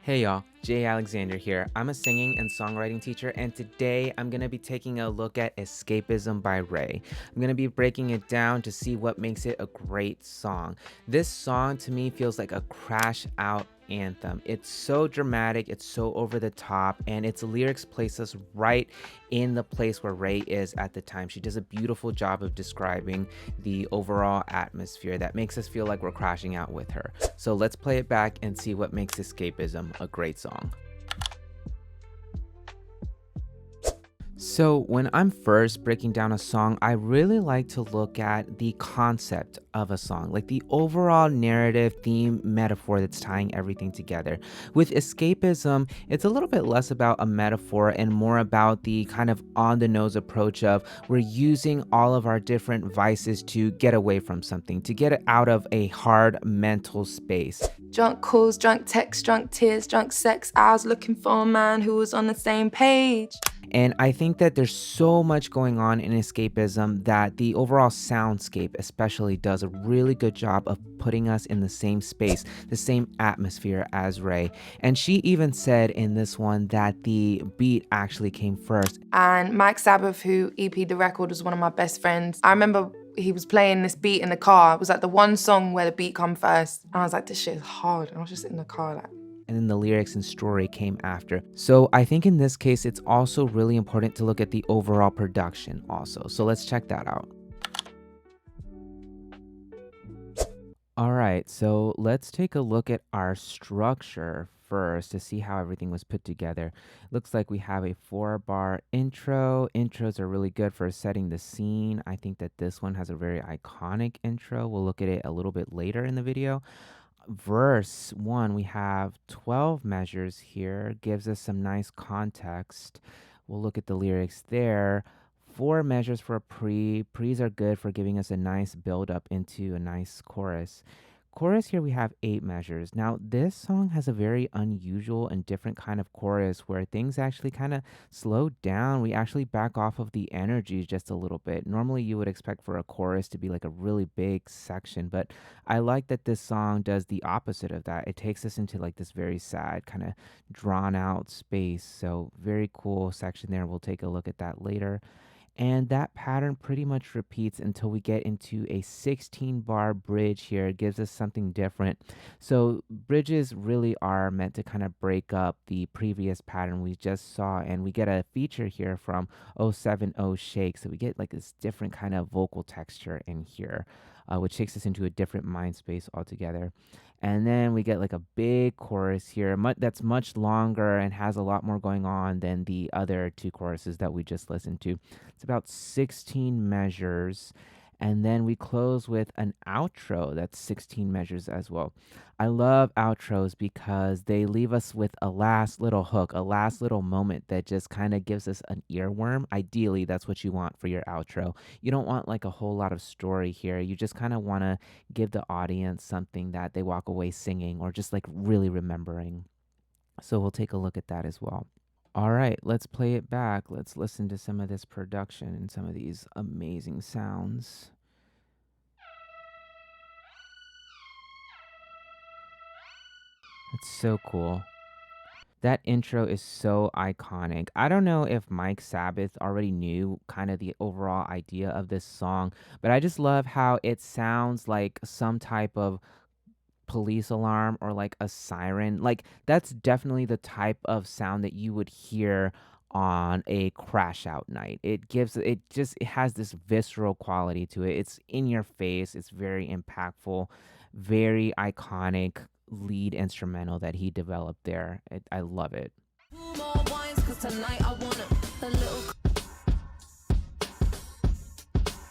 Hey y'all, Jay Alexander here. I'm a singing and songwriting teacher, and today I'm going to be taking a look at Escapism by Raye. I'm going to be breaking it down to see what makes it a great song. This song to me feels like a crash out anthem. It's so dramatic, it's so over the top, and its lyrics place us right in the place where Raye is at the time. She does a beautiful job of describing the overall atmosphere that makes us feel like we're crashing out with her. So let's play it back and see what makes Escapism a great song. So when I'm first breaking down a song, I really like to look at the concept of a song, like the overall narrative, theme, metaphor that's tying everything together. With Escapism, it's a little bit less about a metaphor and more about the kind of on-the-nose approach of we're using all of our different vices to get away from something, to get out of a hard mental space. Drunk calls, drunk texts, drunk tears, drunk sex. I was looking for a man who was on the same page. And I think that there's so much going on in Escapism that the overall soundscape especially does a really good job of putting us in the same space, the same atmosphere as Raye. And she even said in this one that the beat actually came first. And Mike Sabbath, who EP'd the record, was one of my best friends. I remember he was playing this beat in the car. It was like the one song where the beat come first. And I was like, this shit is hard. And I was just in the car like, and then the lyrics and story came after. So I think in this case, it's also really important to look at the overall production also. So let's check that out. All right, so let's take a look at our structure first to see how everything was put together. Looks like we have a 4-bar intro. Intros are really good for setting the scene. I think that this one has a very iconic intro. We'll look at it a little bit later in the video. Verse 1, we have 12 measures here, gives us some nice context. We'll look at the lyrics there. 4 measures for a pre. Pre's are good for giving us a nice build up into a nice chorus. Chorus here we have 8 measures. Now this song has a very unusual and different kind of chorus where things actually kind of slow down. We actually back off of the energy just a little bit. Normally you would expect for a chorus to be like a really big section, but I like that this song does the opposite of that. It takes us into like this very sad kind of drawn out space. So very cool section there. We'll take a look at that later. And that pattern pretty much repeats until we get into a 16-bar bridge here. It gives us something different. So bridges really are meant to kind of break up the previous pattern we just saw. And we get a feature here from 070 Shake. So we get like this different kind of vocal texture in here, which takes us into a different mind space altogether. And then we get like a big chorus here that's much longer and has a lot more going on than the other 2 choruses that we just listened to. It's about 16 measures. And then we close with an outro that's 16 measures as well. I love outros because they leave us with a last little hook, a last little moment that just kind of gives us an earworm. Ideally, that's what you want for your outro. You don't want like a whole lot of story here. You just kind of want to give the audience something that they walk away singing or just like really remembering. So we'll take a look at that as well. All right, let's play it back. Let's listen to some of this production and some of these amazing sounds. It's so cool. That intro is so iconic. I don't know if Mike Sabbath already knew kind of the overall idea of this song, but I just love how it sounds like some type of police alarm or like a siren. Like that's definitely the type of sound that you would hear on a crash out night. It has this visceral quality to it. It's in your face, it's very impactful, very iconic lead instrumental that he developed there. I love it.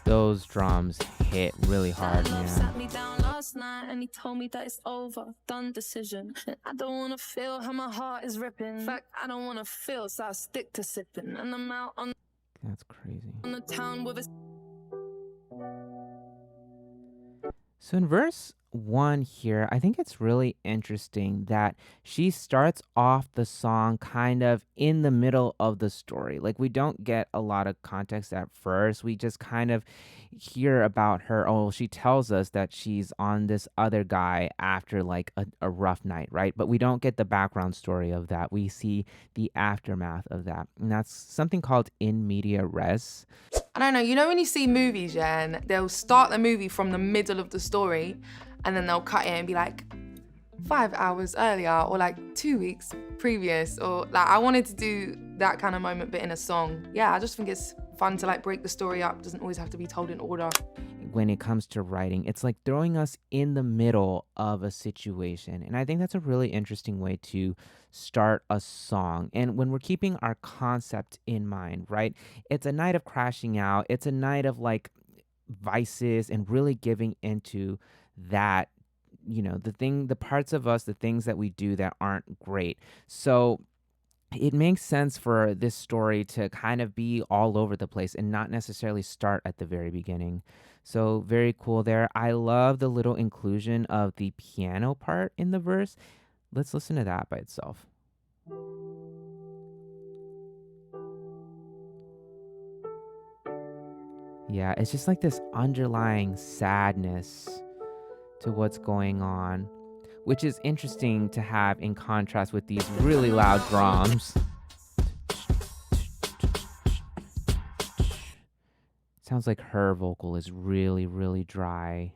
Those drums hit really hard, man. Last night and he told me that it's over, done decision. And I don't wanna feel how my heart is ripping. In fact, I don't wanna feel, so I stick to sipping. And I'm out on That's crazy. the town with a So in verse one here, I think it's really interesting that she starts off the song kind of in the middle of the story. Like, we don't get a lot of context at first. We just kind of hear about her. Oh, she tells us that she's on this other guy after like a rough night, right? But we don't get the background story of that. We see the aftermath of that. And that's something called in media res. I don't know, you know when you see movies, yeah, and they'll start the movie from the middle of the story and then they'll cut it and be like 5 hours earlier or like 2 weeks previous, or like I wanted to do that kind of moment but in a song. Yeah, I just think it's fun to like break the story up. It doesn't always have to be told in order. When it comes to writing, it's like throwing us in the middle of a situation. And I think that's a really interesting way to start a song. And when we're keeping our concept in mind, right? It's a night of crashing out, it's a night of like vices and really giving into that, the parts of us, the things that we do that aren't great. So it makes sense for this story to kind of be all over the place and not necessarily start at the very beginning. So, very cool there. I love the little inclusion of the piano part in the verse. Let's listen to that by itself. Yeah, it's just like this underlying sadness to what's going on, which is interesting to have in contrast with these really loud drums. Sounds like her vocal is really, really dry,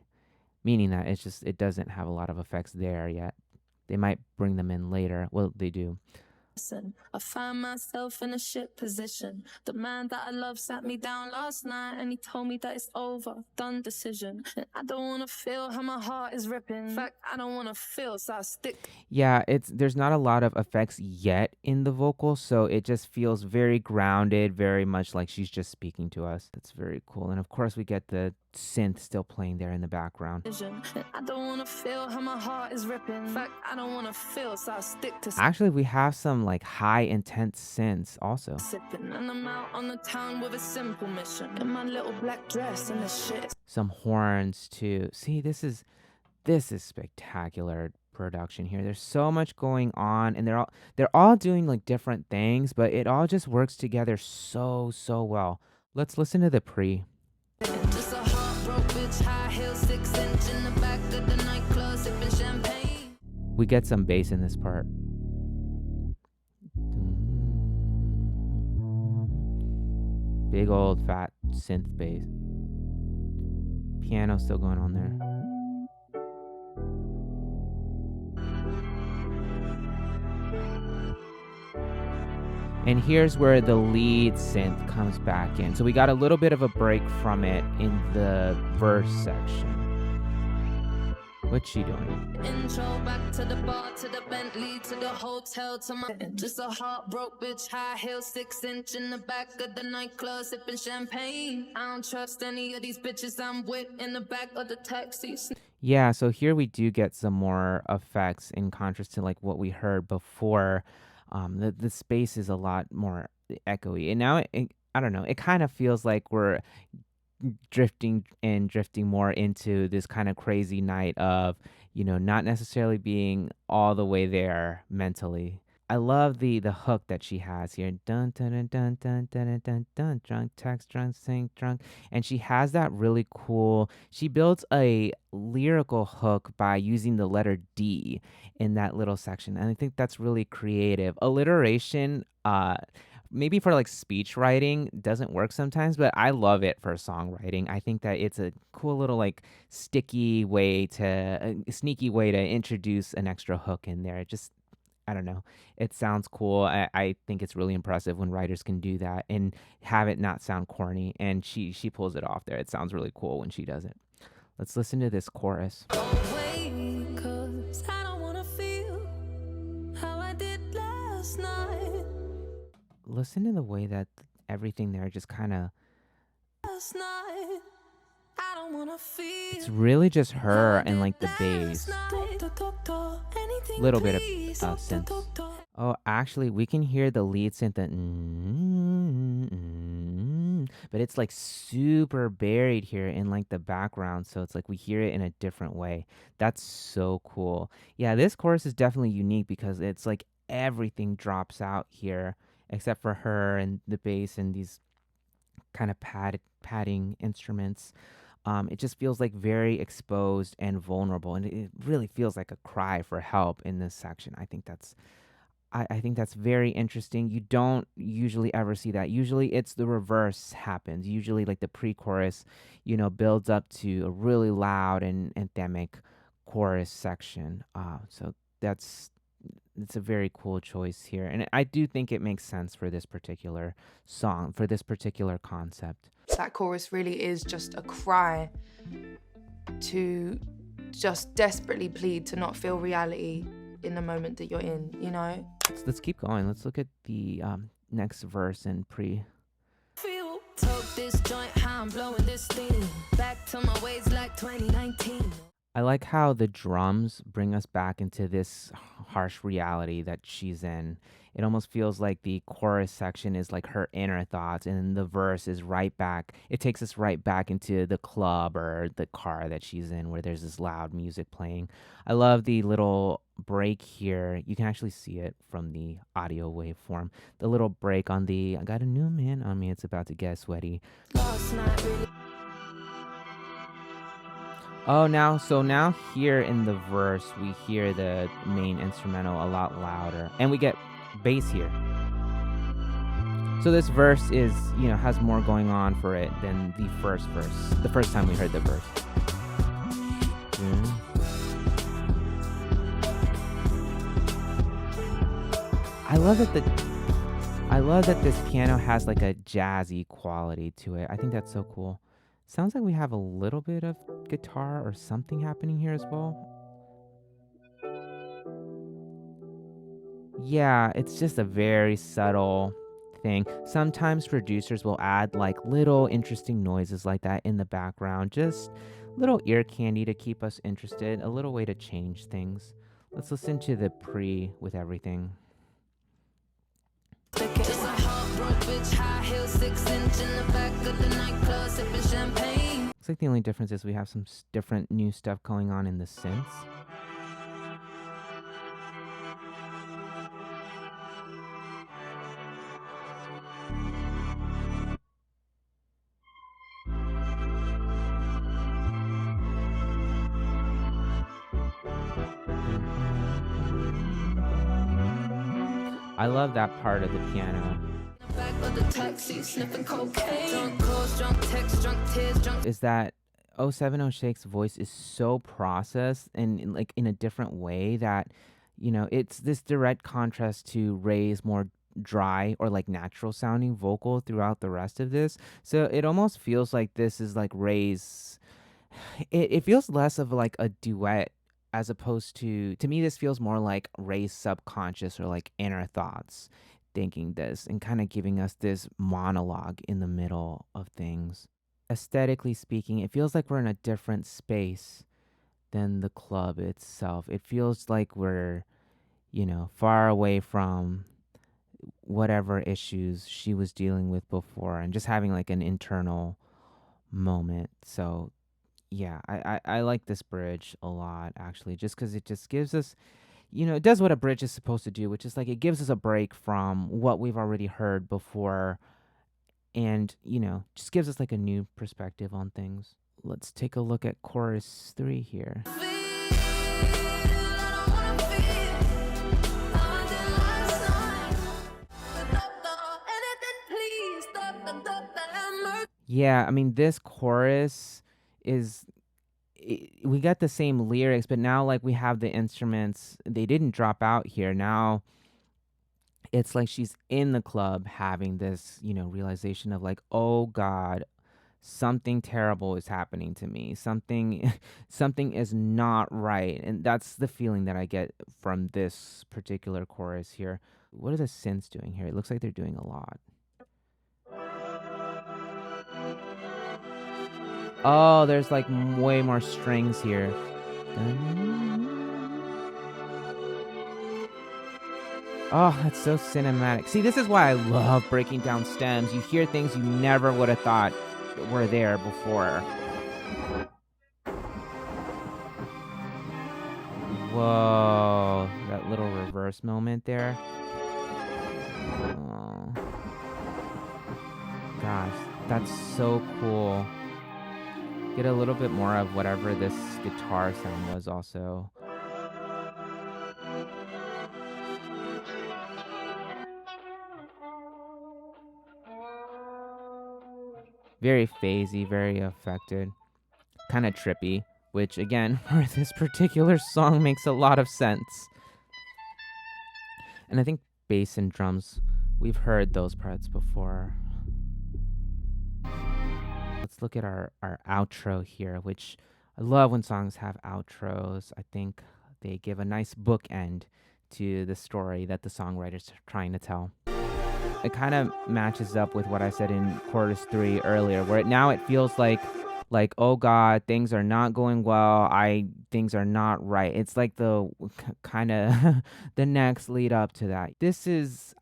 meaning that it doesn't have a lot of effects there yet. They might bring them in later. Well, they do. I find myself in a shit position. The man that I love sat me down last night and he told me that it's over, done decision. And I don't wanna feel how my heart is ripping. In fact, I don't wanna feel, so I stick. Yeah, there's not a lot of effects yet in the vocal, so it just feels very grounded, very much like she's just speaking to us. That's very cool. And of course we get the synth still playing there in the background. I don't wanna feel how my heart is ripping. In fact, I don't wanna feel, so I stick to Actually, we have some like high intense synths also. sipping. And I'm out on the town with a simple mission. In my little black dress and the shit. Some horns too. See, this is spectacular production here. There's so much going on and they're all doing like different things, but it all just works together so well. Let's listen to the pre. Just a heartbroken bitch, high heels, 6-inch in the back of the nightclub, sipping champagne. We get some bass in this part. Big old fat synth bass. Piano still going on there. And here's where the lead synth comes back in. So we got a little bit of a break from it in the verse section. What's she doing? Intro back to the bar, to the Bentley, to the hotel, to my just a heartbroken bitch, high heels, 6-inch in the back of the nightclub, sipping champagne. I don't trust any of these bitches I'm with in the back of the taxi. Yeah, so here we do get some more effects in contrast to like what we heard before. The space is a lot more echoey, and now I don't know. It kind of feels like we're drifting more into this kind of crazy night of not necessarily being all the way there mentally. I love the hook that she has here. Dun dun dun dun dun dun dun dun. Drunk text, drunk sing, drunk, and she has that really cool. She builds a lyrical hook by using the letter D in that little section, and I think that's really creative. Alliteration, maybe for like speech writing doesn't work sometimes, but I love it for songwriting. I think that it's a cool little like sneaky way to introduce an extra hook in there. It just, I don't know. It sounds cool. I think it's really impressive when writers can do that and have it not sound corny. And she pulls it off there. It sounds really cool when she does it. Let's listen to this chorus. Wait, 'cause I don't wanna feel how I did last night. Listen to the way that everything there just kind of. Last night, I don't wanna feel. It's really just her and like the bass. Little bit of synth. Oh, actually, we can hear the lead synth. but it's like super buried here in like the background. So it's like we hear it in a different way. That's so cool. Yeah, this chorus is definitely unique because it's like everything drops out here except for her and the bass and these kind of padding instruments. It just feels like very exposed and vulnerable, and it really feels like a cry for help in this section. I think that's very interesting. You don't usually ever see that. Usually it's the reverse happens. Usually like the pre-chorus, builds up to a really loud and anthemic chorus section. So that's it's a very cool choice here. And I do think it makes sense for this particular song, for this particular concept. That chorus really is just a cry to just desperately plead to not feel reality in the moment that you're in, you know? Let's keep going. Let's look at the next verse and pre. Toke this joint, how I'm blowing this steam. Back to my ways like 2019. I like how the drums bring us back into this harsh reality that she's in. It almost feels like the chorus section is like her inner thoughts, and the verse is right back. It takes us right back into the club or the car that she's in where there's this loud music playing. I love the little break here. You can actually see it from the audio waveform. The little break on the I got a new man on me, it's about to get sweaty. Last night really. Oh, now here in the verse, we hear the main instrumental a lot louder, and we get bass here. So this verse has more going on for it than the first verse, the first time we heard the verse. I love that this piano has like a jazzy quality to it. I think that's so cool. Sounds like we have a little bit of guitar or something happening here as well. Yeah, it's just a very subtle thing. Sometimes producers will add like little interesting noises like that in the background, just little ear candy to keep us interested, a little way to change things. Let's listen to the pre with everything. Just a heartbroken bitch, high heel, 6-inch in the back of the nightclub, sipping champagne. Looks like the only difference is we have some different new stuff going on in the synths. I love that part of the piano. Is that 070 Shake's voice is so processed and like in a different way that it's this direct contrast to Raye's more dry or like natural sounding vocal throughout the rest of this. So it almost feels like this is like Raye's. It feels less of like a duet as opposed to me this feels more like Raye's subconscious or like inner thoughts thinking this and kind of giving us this monologue in the middle of things. Aesthetically speaking, it feels like we're in a different space than the club itself. It feels like we're, far away from whatever issues she was dealing with before and just having like an internal moment. So yeah, I like this bridge a lot actually, just because it just gives us, it does what a bridge is supposed to do, which is like it gives us a break from what we've already heard before and, just gives us like a new perspective on things. Let's take a look at chorus 3 here. Yeah, I mean, this chorus we got the same lyrics, but now like we have the instruments, they didn't drop out here. Now it's like she's in the club having this, realization of like, oh God, something terrible is happening to me. Something is not right. And that's the feeling that I get from this particular chorus here. What are the synths doing here? It looks like they're doing a lot. Oh, there's like way more strings here. Oh, that's so cinematic. See, this is why I love breaking down stems. You hear things you never would have thought were there before. Whoa, that little reverse moment there. Oh, gosh, that's so cool. Get a little bit more of whatever this guitar sound was also. Very phasey, very affected, kind of trippy, which again, for this particular song makes a lot of sense. And I think bass and drums, we've heard those parts before. Let's look at our outro here, which I love when songs have outros. I think they give a nice bookend to the story that the songwriter's trying to tell. It kind of matches up with what I said in chorus 3 earlier, where now it feels like oh god, things are not going well. Things are not right. It's like the kind of the next lead up to that. This is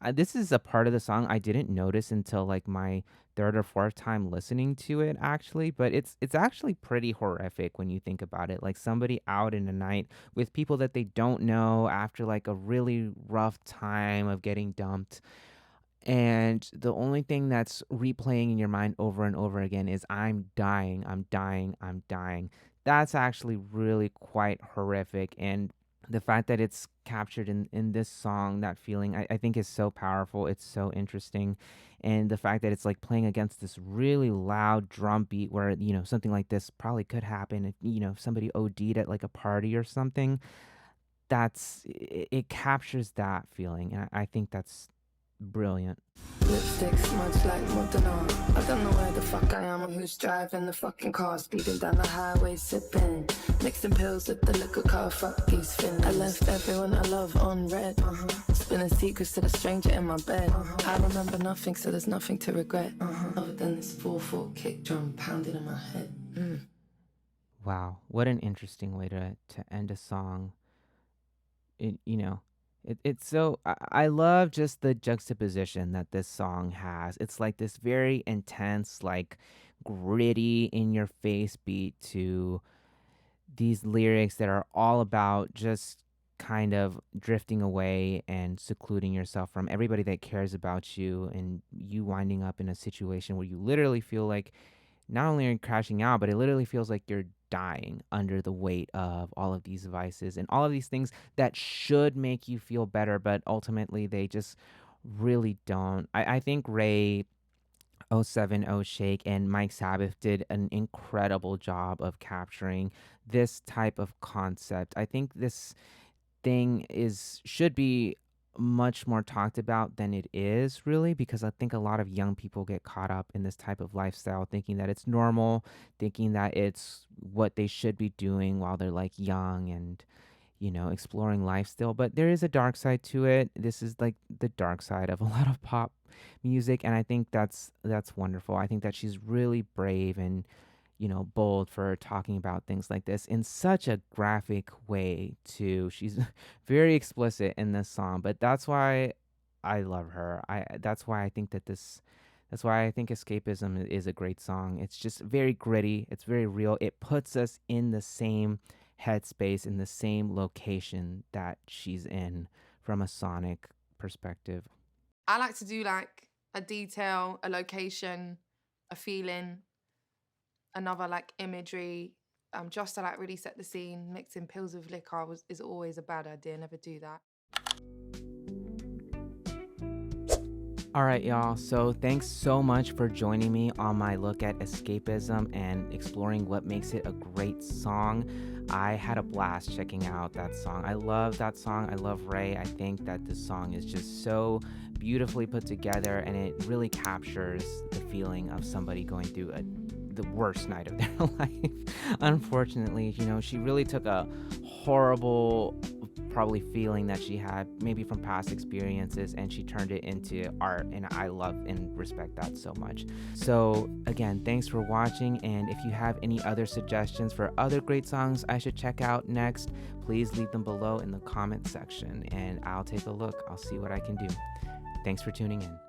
a part of the song I didn't notice until like my third or fourth time listening to it actually, but it's actually pretty horrific when you think about it. Like somebody out in the night with people that they don't know after like a really rough time of getting dumped, and the only thing that's replaying in your mind over and over again is I'm dying, I'm dying, I'm dying. That's actually really quite horrific. And the fact that it's captured in this song, that feeling, I think is so powerful. It's so interesting. And the fact that it's like playing against this really loud drum beat where, something like this probably could happen if, if somebody OD'd at like a party or something. It captures that feeling. And I think that's brilliant. Lipstick smudged like Madonna. I don't know where the fuck I am or who's driving the fucking car. Speeding down the highway, sipping, mixing pills with the liquor car. Fuck these feelings. I left everyone I love on red. Spilling secrets to the stranger in my bed. I remember nothing, so there's nothing to regret. Other than this 4/4 kick drum pounding in my head. Wow, what an interesting way to end a song. It's so I love just the juxtaposition that this song has. It's like this very intense, like gritty in your face beat to these lyrics that are all about just kind of drifting away and secluding yourself from everybody that cares about you, and you winding up in a situation where you literally feel like not only are you crashing out, but it literally feels like you're dying under the weight of all of these vices and all of these things that should make you feel better, but ultimately they just really don't. I think Raye, 070 Shake, and Mike Sabbath did an incredible job of capturing this type of concept. I think this thing should be much more talked about than it is, really, because I think a lot of young people get caught up in this type of lifestyle thinking that it's normal, thinking that it's what they should be doing while they're like young and exploring life still. But there is a dark side to it. This is like the dark side of a lot of pop music, and I think that's wonderful. I think that she's really brave and bold for talking about things like this in such a graphic way too. She's very explicit in this song, but that's why I love her. That's why I think that's why I think Escapism is a great song. It's just very gritty, it's very real. It puts us in the same headspace, in the same location that she's in from a sonic perspective. I like to do like a detail, a location, a feeling, another like imagery, just to like really set the scene. Mixing pills with liquor is always a bad idea. Never do that. All right, y'all. So thanks so much for joining me on my look at Escapism and exploring what makes it a great song. I had a blast checking out that song. I love that song. I love Raye. I think that this song is just so beautifully put together, and it really captures the feeling of somebody going through the worst night of their life. Unfortunately, she really took a horrible probably feeling that she had maybe from past experiences, and she turned it into art, and I love and respect that so much. So again, thanks for watching, and if you have any other suggestions for other great songs I should check out next, please leave them below in the comment section and I'll take a look. I'll see what I can do. Thanks for tuning in.